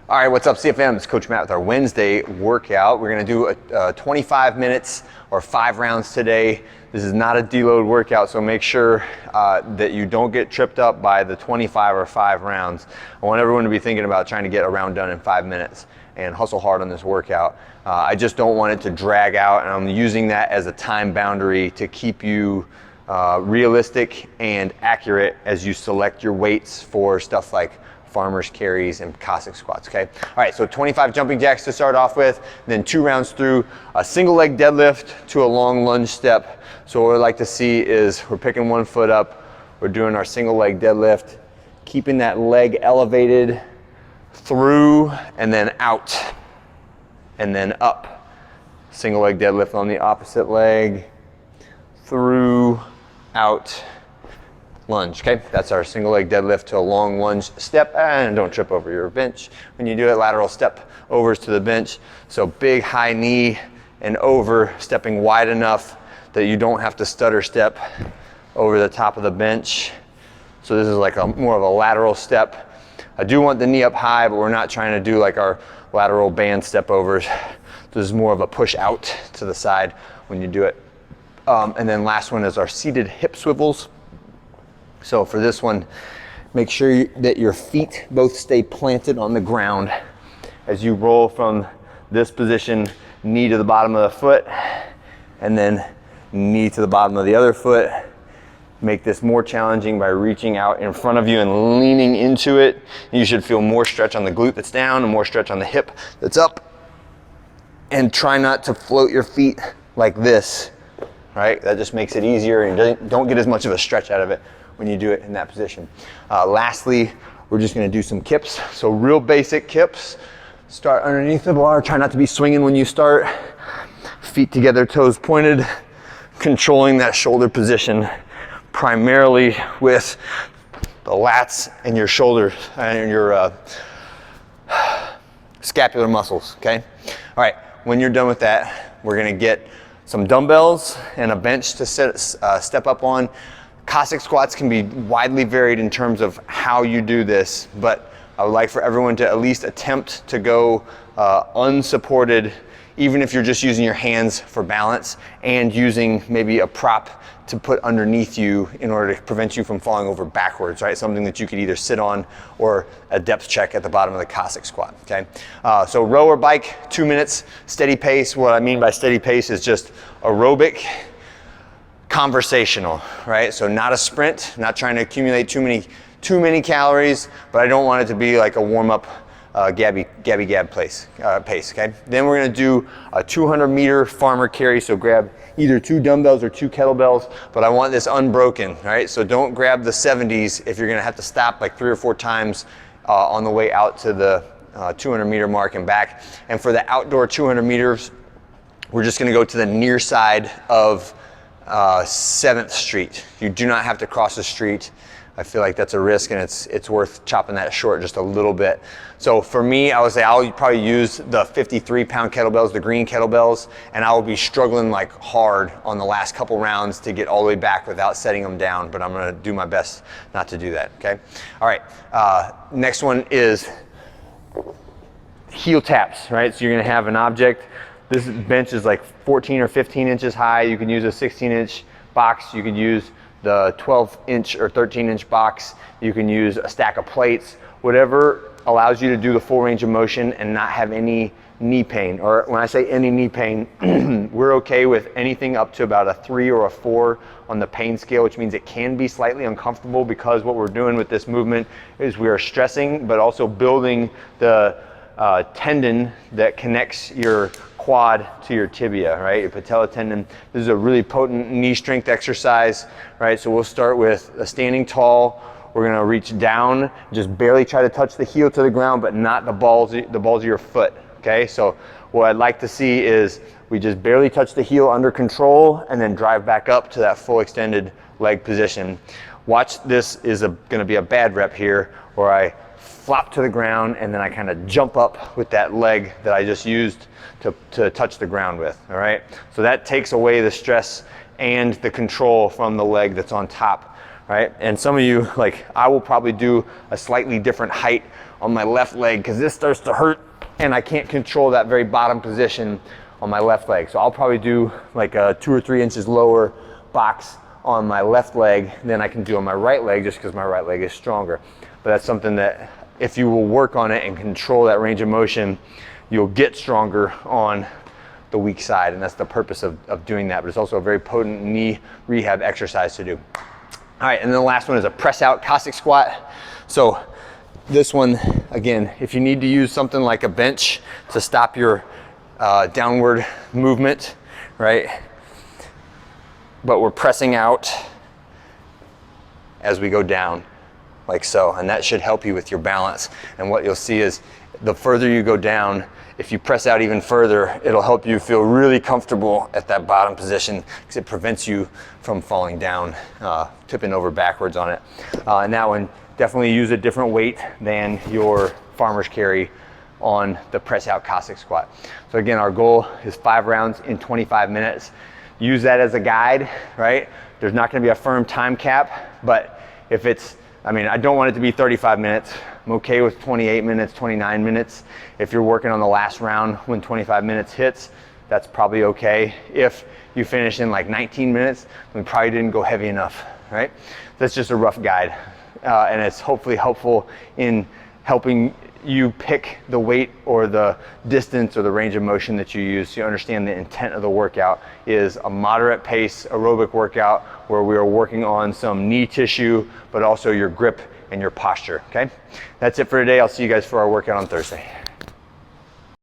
All right, what's up, CFM? It's Coach Matt with our Wednesday workout. We're gonna do a 25 minutes or 5 rounds today. This is not a deload workout, so make sure that you don't get tripped up by the 25 or 5 rounds. I want everyone to be thinking about trying to get a round done in 5 minutes and hustle hard on this workout. I just don't want it to drag out, and I'm using that as a time boundary to keep you realistic and accurate as you select your weights for stuff like farmer's carries and Caustic squats, okay? All right, so 25 jumping jacks to start off with, then 2 rounds through a single leg deadlift to a long lunge step. So what we like to see is we're picking one foot up, we're doing our single leg deadlift, keeping that leg elevated through and then out and then up. Single leg deadlift on the opposite leg, through, out, lunge, okay? That's our single leg deadlift to a long lunge step, and don't trip over your bench. When you do it, lateral step overs to the bench. So big high knee and over, stepping wide enough that you don't have to stutter step over the top of the bench. So this is like more of a lateral step. I do want the knee up high, but we're not trying to do like our lateral band step overs. This is more of a push out to the side when you do it. And then last one is our seated hip swivels. So for this one, make sure that your feet both stay planted on the ground as you roll from this position, knee to the bottom of the foot, and then knee to the bottom of the other foot. Make this more challenging by reaching out in front of you and leaning into it. You should feel more stretch on the glute that's down and more stretch on the hip that's up. And try not to float your feet like this, right? That just makes it easier and don't get as much of a stretch out of it when you do it in that position. Lastly, we're just gonna do some kips. So real basic kips. Start underneath the bar, try not to be swinging when you start. Feet together, toes pointed, controlling that shoulder position primarily with the lats and your shoulder and your scapular muscles, okay? All right, when you're done with that, we're gonna get some dumbbells and a bench to step up on. Caustic squats can be widely varied in terms of how you do this, but I would like for everyone to at least attempt to go unsupported, even if you're just using your hands for balance and using maybe a prop to put underneath you in order to prevent you from falling over backwards, right? Something that you could either sit on or a depth check at the bottom of the Caustic squat, okay? So row or bike, 2 minutes, steady pace. What I mean by steady pace is just aerobic, conversational, right? So not a sprint, not trying to accumulate too many calories, but I don't want it to be like a warm-up gabby gab pace, okay? Then we're gonna do a 200-meter farmer carry, so grab either 2 dumbbells or 2 kettlebells, but I want this unbroken, right? So don't grab the 70s if you're gonna have to stop like 3 or 4 times on the way out to the 200-meter mark and back. And for the outdoor 200 meters, we're just gonna go to the near side of 7th Street. You do not have to cross the street. I feel like that's a risk, and it's worth chopping that short just a little bit. So for me, I would say I'll probably use the 53-pound kettlebells, the green kettlebells, and I will be struggling like hard on the last couple rounds to get all the way back without setting them down, but I'm gonna do my best not to do that, okay? All right, next one is heel taps, right? So you're gonna have an object. This bench is like 14 or 15 inches high. You can use a 16-inch box. You can use the 12-inch or 13-inch box. You can use a stack of plates, whatever allows you to do the full range of motion and not have any knee pain. Or when I say any knee pain, we're okay with anything up to about a 3 or a 4 on the pain scale, which means it can be slightly uncomfortable because what we're doing with this movement is we are stressing, but also building the tendon that connects your quad to your tibia, right? Your patella tendon. This is a really potent knee strength exercise, right? So we'll start with a standing tall. We're gonna reach down, just barely try to touch the heel to the ground, but not the balls of your foot, okay? So what I'd like to see is we just barely touch the heel under control and then drive back up to that full extended leg position. Watch, this is gonna be a bad rep here where I flop to the ground and then I kind of jump up with that leg that I just used to touch the ground with, all right? So that takes away the stress and the control from the leg that's on top, right? And some of you, like, I will probably do a slightly different height on my left leg because this starts to hurt and I can't control that very bottom position on my left leg. So I'll probably do like a 2 or 3 inches lower box on my left leg than I can do on my right leg, just because my right leg is stronger. But that's something that if you will work on it and control that range of motion, you'll get stronger on the weak side, and that's the purpose of doing that. But it's also a very potent knee rehab exercise to do. All right, and then the last one is a press out Caustic squat. So this one, again, if you need to use something like a bench to stop your downward movement, right? But we're pressing out as we go down, like so, and that should help you with your balance. And what you'll see is the further you go down, if you press out even further, it'll help you feel really comfortable at that bottom position because it prevents you from falling down, tipping over backwards on it. And that one, definitely use a different weight than your farmer's carry on the press out Caustic squat. So again, our goal is 5 rounds in 25 minutes. Use that as a guide, right? There's not gonna be a firm time cap, but if it's, I mean, I don't want it to be 35 minutes. I'm okay with 28 minutes, 29 minutes. If you're working on the last round when 25 minutes hits, that's probably okay. If you finish in like 19 minutes, then we probably didn't go heavy enough, right? That's just a rough guide. And it's hopefully helpful in helping you pick the weight or the distance or the range of motion that you use, so you understand the intent of the workout is a moderate pace aerobic workout where we are working on some knee tissue, but also your grip and your posture, okay? That's it for today. I'll see you guys for our workout on Thursday.